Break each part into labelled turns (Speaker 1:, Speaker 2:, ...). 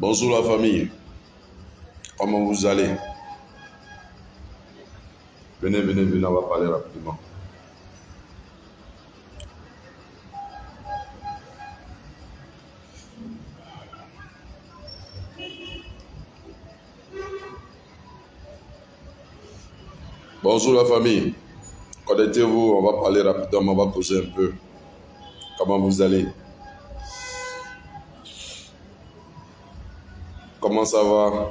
Speaker 1: Bonjour la famille, comment vous allez? Venez, on va parler rapidement. Bonjour la famille, connectez-vous, on va parler rapidement, on va causer un peu. Comment vous allez? Comment ça va?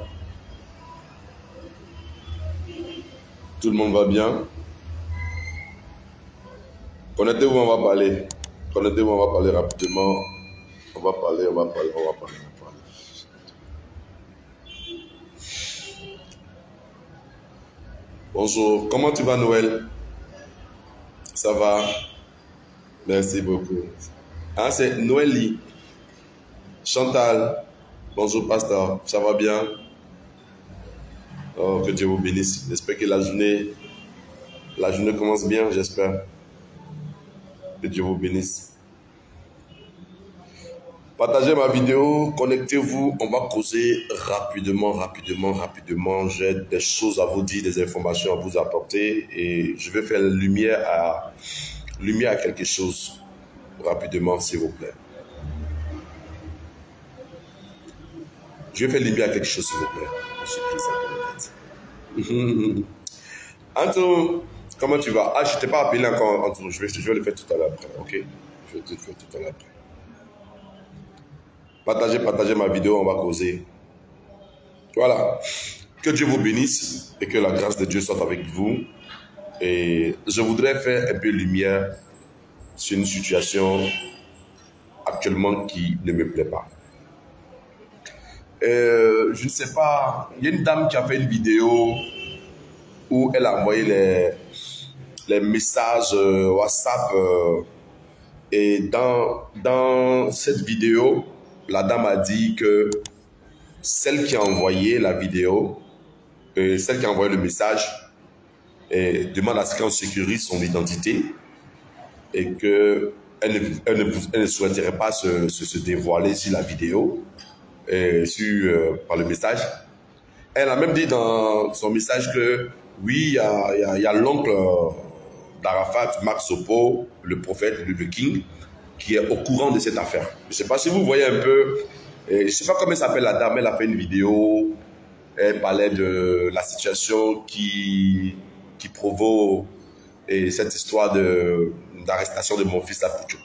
Speaker 1: Tout le monde va bien? Connectez-vous, on va parler. Connectez-vous, on va parler rapidement. On va parler. Bonjour, comment tu vas Noël? Ça va? Merci beaucoup. Ah, c'est Noélie. Chantal. Bonjour pasteur, ça va bien? Oh, que Dieu vous bénisse. J'espère que la journée commence bien, j'espère. Que Dieu vous bénisse. Partagez ma vidéo, connectez-vous, on va causer rapidement. J'ai des choses à vous dire, des informations à vous apporter et je vais faire lumière à quelque chose rapidement, s'il vous plaît. Je vais faire lumière à quelque chose, s'il vous plaît. Anto, comment tu vas? Ah, je ne t'ai pas appelé encore, Anto. Je vais le faire tout à l'heure après, ok? Je vais te le faire tout à l'heure après. Partagez ma vidéo, on va causer. Voilà. Que Dieu vous bénisse et que la grâce de Dieu soit avec vous. Et je voudrais faire un peu lumière sur une situation actuellement qui ne me plaît pas. Je ne sais pas, il y a une dame qui a fait une vidéo où elle a envoyé les messages WhatsApp et dans cette vidéo, la dame a dit que celle qui a envoyé la vidéo, celle qui a envoyé le message, demande à ce qu'on sécurise son identité et qu'elle ne souhaiterait pas se dévoiler sur la vidéo, par le message. Elle a même dit dans son message que oui, il y a l'oncle d'Arafat, Marc Sopo, le prophète, le King, qui est au courant de cette affaire. Je ne sais pas si vous voyez un peu, je ne sais pas comment elle s'appelle la dame, elle a fait une vidéo, elle parlait de la situation qui provoque cette histoire d'arrestation de mon fils à Pouchou.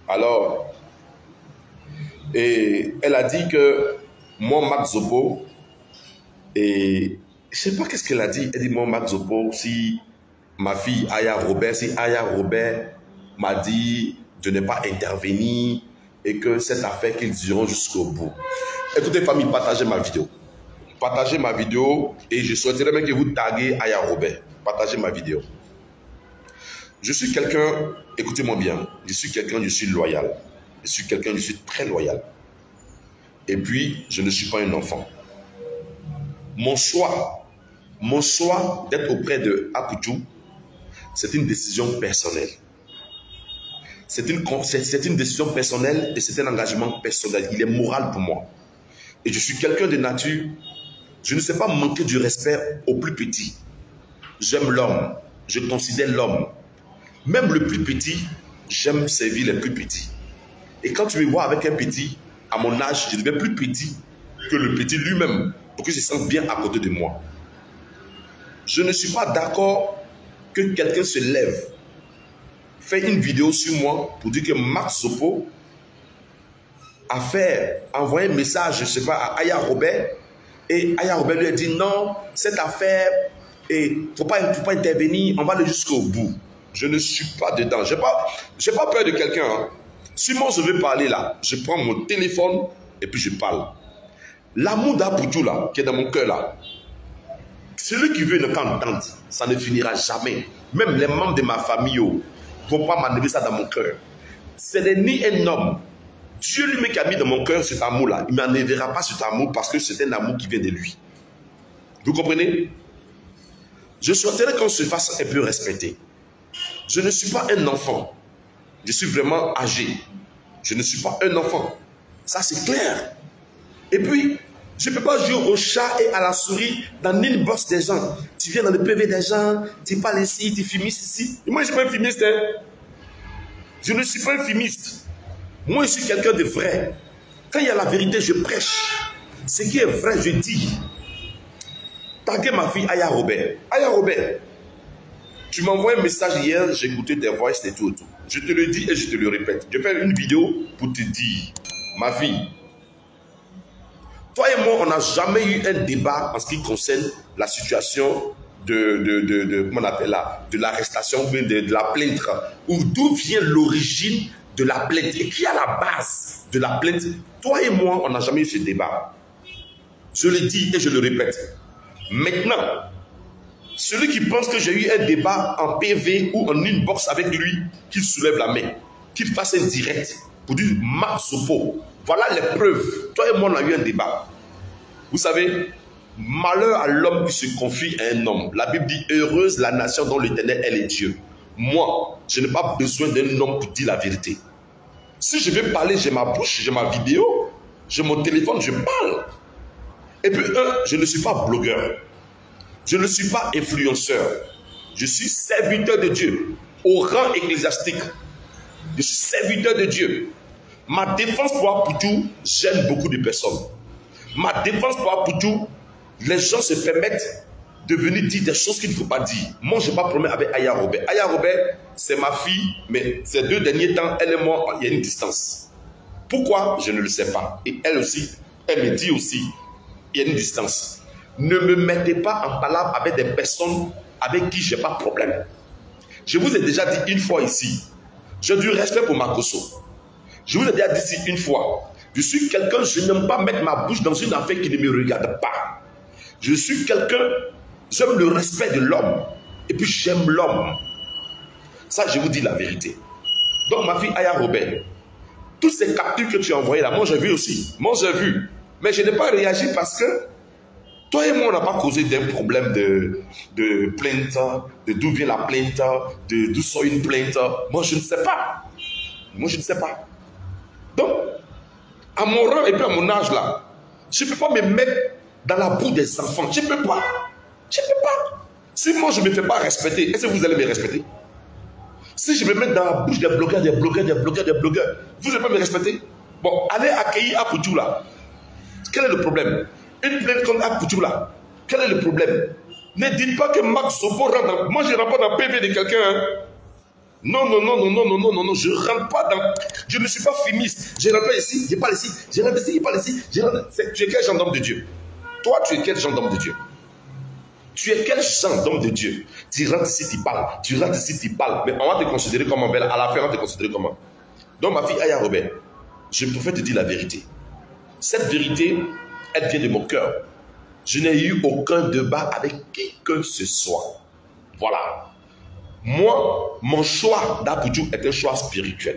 Speaker 1: Alors, et elle a dit que moi, Marc Zopo, et je ne sais pas qu'est-ce qu'elle a dit. Elle dit, moi, Marc Zopo, si ma fille Aya Robert m'a dit de ne pas intervenir et que cette affaire qu'ils diront jusqu'au bout. Écoutez, famille, partagez ma vidéo. Partagez ma vidéo et je souhaiterais même que vous taguez Aya Robert. Partagez ma vidéo. Je suis quelqu'un, écoutez-moi bien, je suis loyal. Je suis très loyal. Et puis, je ne suis pas un enfant. Mon choix d'être auprès de Apouchou, c'est une décision personnelle. C'est une décision personnelle et c'est un engagement personnel. Il est moral pour moi. Et je suis quelqu'un de nature, je ne sais pas manquer du respect aux plus petits. J'aime l'homme, je considère l'homme. Même le plus petit, j'aime servir les plus petits. Et quand tu me vois avec un petit, à mon âge, je deviens plus petit que le petit lui-même, pour qu'il se sente bien à côté de moi. Je ne suis pas d'accord que quelqu'un se lève, fait une vidéo sur moi pour dire que Marc Sopo a envoyé un message, je ne sais pas, à Aya Robert, et Aya Robert lui a dit non, cette affaire, il ne faut pas intervenir, on va aller jusqu'au bout. Je ne suis pas dedans. Je n'ai pas peur de quelqu'un. Hein. Si moi je veux parler là, je prends mon téléphone et puis je parle. L'amour d'Apouchou là, qui est dans mon cœur là, celui qui veut ne pas entendre, ça ne finira jamais. Même les membres de ma famille ne vont pas m'enlever ça dans mon cœur. Ce n'est ni un homme. Dieu lui-même qui a mis dans mon cœur cet amour là, il ne m'enlèvera pas cet amour parce que c'est un amour qui vient de lui. Vous comprenez? Je souhaiterais qu'on se fasse un peu respecter. Je ne suis pas un enfant. Je suis vraiment âgé. Je ne suis pas un enfant. Ça, c'est clair. Et puis, je ne peux pas jouer au chat et à la souris dans l'inbox des gens. Tu viens dans le PV des gens, tu parles ici, tu fumistes ici. Et moi, je ne suis pas un fumiste. Hein. Je ne suis pas un fumiste. Moi, je suis quelqu'un de vrai. Quand il y a la vérité, je prêche. Ce qui est vrai, je dis. Taguez ma fille Aya Robert. Aya Robert, tu m'envoies un message hier, j'ai écouté tes voix et tout et tout. Je te le dis et je te le répète. Je vais faire une vidéo pour te dire, ma fille, toi et moi, on n'a jamais eu un débat en ce qui concerne la situation comment on appelle là, de l'arrestation, de la plainte, ou d'où vient l'origine de la plainte et qui est la base de la plainte. Toi et moi, on n'a jamais eu ce débat. Je le dis et je le répète. Maintenant, celui qui pense que j'ai eu un débat en PV ou en inbox avec lui, qu'il soulève la main, qu'il fasse un direct pour dire Marc Zopo. Voilà les preuves. Toi et moi, on a eu un débat. Vous savez, malheur à l'homme qui se confie à un homme. La Bible dit heureuse la nation dont l'Éternel est Dieu. Moi, je n'ai pas besoin d'un homme pour dire la vérité. Si je vais parler, j'ai ma bouche, j'ai ma vidéo, j'ai mon téléphone, je parle. Et puis, je ne suis pas blogueur. Je ne suis pas influenceur. Je suis serviteur de Dieu au rang ecclésiastique. Je suis serviteur de Dieu. Ma défense pour Apoutou gêne beaucoup de personnes. Ma défense pour Apoutou, les gens se permettent de venir dire des choses qu'il ne faut pas dire. Moi, je n'ai pas de problème avec Aya Robert. Aya Robert, c'est ma fille, mais ces 2 derniers temps, elle et moi, il y a une distance. Pourquoi? Je ne le sais pas. Et elle aussi, elle me dit aussi, il y a une distance. Ne me mettez pas en palabre avec des personnes avec qui je n'ai pas de problème. Je vous ai déjà dit une fois ici, j'ai du respect pour Makosso. Je vous ai déjà dit ici une fois, je suis quelqu'un, je n'aime pas mettre ma bouche dans une affaire qui ne me regarde pas. Je suis quelqu'un, j'aime le respect de l'homme. Et puis j'aime l'homme. Ça, je vous dis la vérité. Donc ma fille Aya Robert, toutes ces captures que tu as envoyées là, moi j'ai vu aussi. Moi j'ai vu. Mais je n'ai pas réagi parce que toi et moi, on n'a pas causé d'un problème de plainte, de d'où vient la plainte, d'où sort une plainte. Moi, je ne sais pas. Moi, je ne sais pas. Donc, à mon rang et puis à mon âge là, je ne peux pas me mettre dans la boue des enfants. Je ne peux pas. Je ne peux pas. Si moi, je ne me fais pas respecter, est-ce que vous allez me respecter? Si je me mets dans la bouche des blogueurs, vous n'allez pas me respecter? Bon, allez accueillir Apoutou là. Quel est le problème? Une plainte contre Apoutou là. Quel est le problème? Ne dites pas que Max Zopo rentre dans... Moi, je ne rentre pas dans le PV de quelqu'un. Hein. Non, je ne rentre pas dans... Je ne suis pas fumiste. Je rentre ici, je parle ici. Je rentre ici, je parle ici. Tu es quel genre d'homme de Dieu? Toi, tu es quel genre d'homme de Dieu? Tu es quel genre d'homme de Dieu? Tu rentres ici, tu parles. Tu rentres ici, tu parles. Mais on va te considérer comment? À la fin, on va te considérer comment? Donc, ma fille Aya Robert, je préfère te dire la vérité. Cette vérité, elle vient de mon cœur. Je n'ai eu aucun débat avec qui que ce soit. Voilà. Moi, mon choix d'Apoutou est un choix spirituel.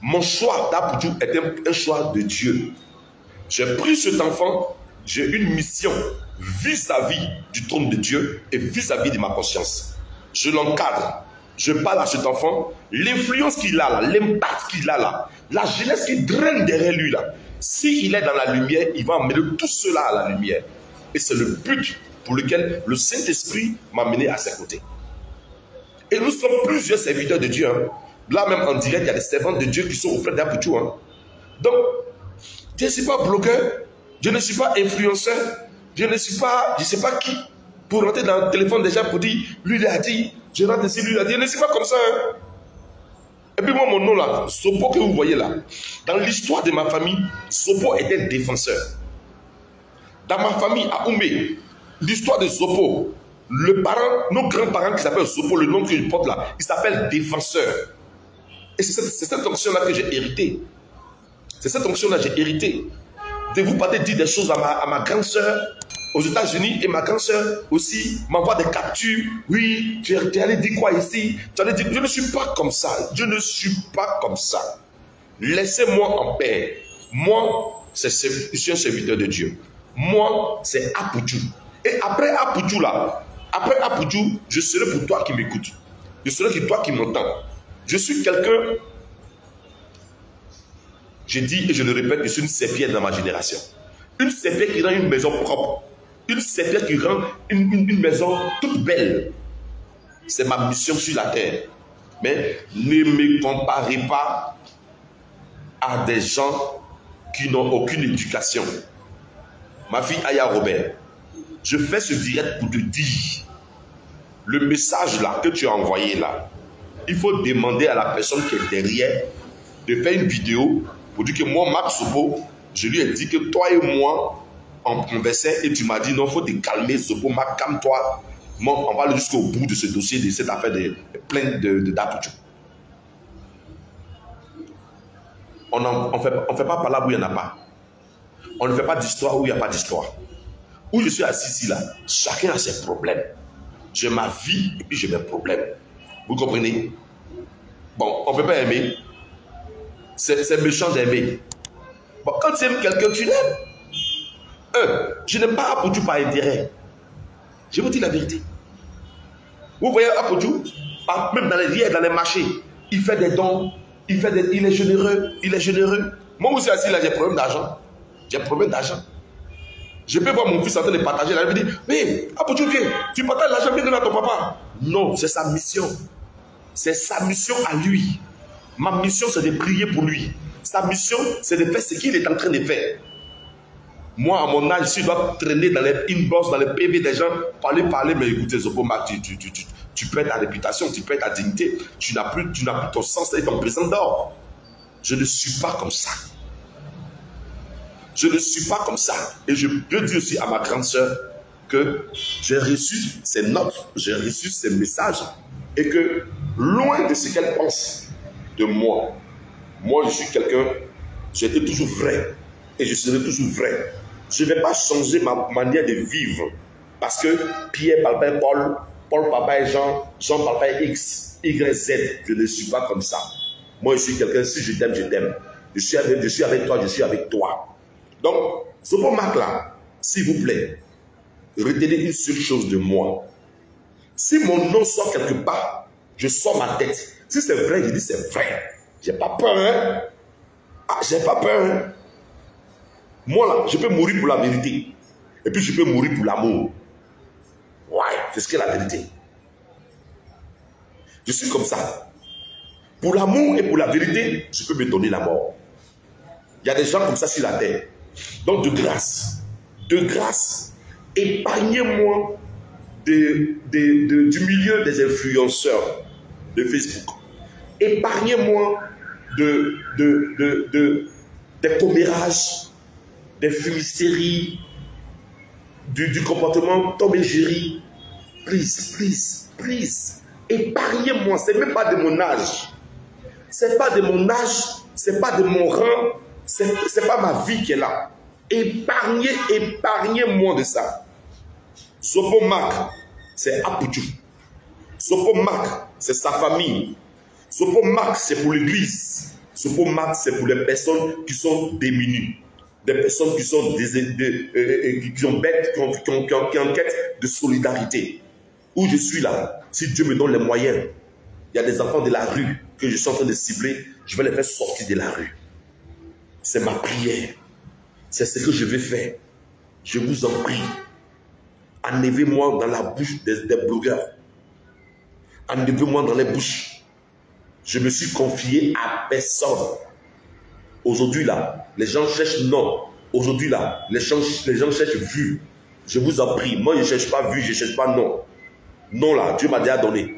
Speaker 1: Mon choix d'Apoutou est un choix de Dieu. J'ai pris cet enfant, j'ai une mission vis-à-vis du trône de Dieu et vis-à-vis de ma conscience. Je l'encadre. Je parle à cet enfant. L'influence qu'il a là, l'impact qu'il a là, la jeunesse qui draine derrière lui là. S'il est dans la lumière, il va emmener tout cela à la lumière. Et c'est le but pour lequel le Saint-Esprit m'a mené à ses côtés. Et nous sommes plusieurs serviteurs de Dieu. Hein. Là même en direct, il y a des servants de Dieu qui sont auprès d'Apoutou. Hein. Donc, je ne suis pas blogueur, je ne suis pas influenceur, je ne suis pas, je ne sais pas qui, pour rentrer dans le téléphone des gens pour dire, lui il a dit, je rentre ici, lui il a dit, je ne suis pas comme ça. Hein. Et puis moi, mon nom là, Zopo que vous voyez là, dans l'histoire de ma famille, Zopo était défenseur. Dans ma famille, à Oumé, l'histoire de Zopo, le parent, nos grands-parents qui s'appellent Zopo, le nom que je porte là, il s'appelle défenseur. Et c'est cette onction-là que j'ai hérité. C'est cette onction-là que j'ai hérité. De vous parler dire des choses à ma grande sœur aux États-Unis, et ma grande sœur aussi m'envoie des captures. Oui, tu es allé dire quoi ici? Tu allais dire, je ne suis pas comme ça. Je ne suis pas comme ça. Laissez-moi en paix. Moi, je suis un serviteur de Dieu. Moi, c'est Apoutou. Et après Apoutou là, après Apoutou, je serai pour toi qui m'écoutes. Je serai pour toi qui m'entends. Je suis quelqu'un, je dis et je le répète, je suis une serpillère dans ma génération. Une serpillère qui rend une maison propre. Une serpillère qui rend une maison toute belle. C'est ma mission sur la terre. Mais ne me comparez pas à des gens qui n'ont aucune éducation. Ma fille Aya Robert, je fais ce direct pour te dire, le message là que tu as envoyé là, il faut demander à la personne qui est derrière de faire une vidéo pour dire que moi, Max Zobo, je lui ai dit que toi et moi, on conversait et tu m'as dit non, il faut te calmer, Zobo, Max, calme-toi. Moi, on va aller jusqu'au bout de ce dossier, de cette affaire de plein d'Apoutou. On ne fait pas palabre où il n'y en a pas. On ne fait pas d'histoire où il n'y a pas d'histoire. Où je suis assis ici, là, chacun a ses problèmes. J'ai ma vie et puis j'ai mes problèmes. Vous comprenez? Bon, on ne peut pas aimer. C'est méchant d'aimer. Bon, quand tu aimes quelqu'un, tu l'aimes. Je n'aime pas Apoutou par intérêt. Je vous dis la vérité. Vous voyez Apoutou, même dans les marchés, il fait des dons, il est généreux, il est généreux. Moi aussi assis là, j'ai problème d'argent. J'ai problème d'argent. Je peux voir mon fils en train de partager l'argent. Il me dit, mais Apoutou, viens, tu partages l'argent, viens donner à ton papa. Non, c'est sa mission. C'est sa mission à lui. Ma mission, c'est de prier pour lui. Sa mission, c'est de faire ce qu'il est en train de faire. Moi, à mon âge, si je dois traîner dans les inbox, dans les PV des gens, parler, mais écoutez, Zobo, tu perds ta réputation, tu perds ta dignité, tu n'as plus ton sens et ton présent d'or. Je ne suis pas comme ça. Je ne suis pas comme ça. Et je peux dire aussi à ma grande sœur que j'ai reçu ses notes, j'ai reçu ses messages, et que loin de ce qu'elle pense de moi, moi je suis quelqu'un, j'ai été toujours vrai, et je serai toujours vrai. Je ne vais pas changer ma manière de vivre, parce que Pierre parle pas Paul, Paul parle pas Jean, Jean parle pas X, Y, Z. Je ne suis pas comme ça. Moi je suis quelqu'un, si je t'aime, je t'aime. Je suis avec toi, je suis avec toi. Donc, Zobo Mac là, s'il vous plaît, retenez une seule chose de moi. Si mon nom sort quelque part, je sors ma tête. Si c'est vrai, je dis c'est vrai. J'ai pas peur, hein. Ah, j'ai pas peur, hein. Moi là, je peux mourir pour la vérité. Et puis je peux mourir pour l'amour. Ouais, c'est ce qu'est la vérité. Je suis comme ça. Pour l'amour et pour la vérité, je peux me donner la mort. Il y a des gens comme ça sur la terre. Donc de grâce, épargnez-moi du milieu des influenceurs de Facebook. Épargnez-moi des commérages, des fumisteries, du comportement Tom et Jerry. Please. Épargnez-moi. C'est même pas de mon âge. C'est pas de mon âge. C'est pas de mon rang. C'est pas ma vie qui est là. Épargnez-moi de ça. Zobo Mac, c'est Apoutou. Zobo Mac, c'est sa famille. Zobo Mac, c'est pour l'église. Zobo Mac, c'est pour les personnes qui sont démunies. Des personnes qui sont qui ont quête de solidarité. Où je suis là, si Dieu me donne les moyens, il y a des enfants de la rue que je suis en train de cibler, je vais les faire sortir de la rue. C'est ma prière. C'est ce que je vais faire. Je vous en prie. Enlevez-moi dans la bouche des blogueurs. Enlevez-moi dans les bouches. Je me suis confié à personne. Aujourd'hui là, les gens cherchent non. Aujourd'hui là, les gens cherchent vu. Je vous en prie. Moi, je ne cherche pas vu, je ne cherche pas non. Non là, Dieu m'a déjà donné.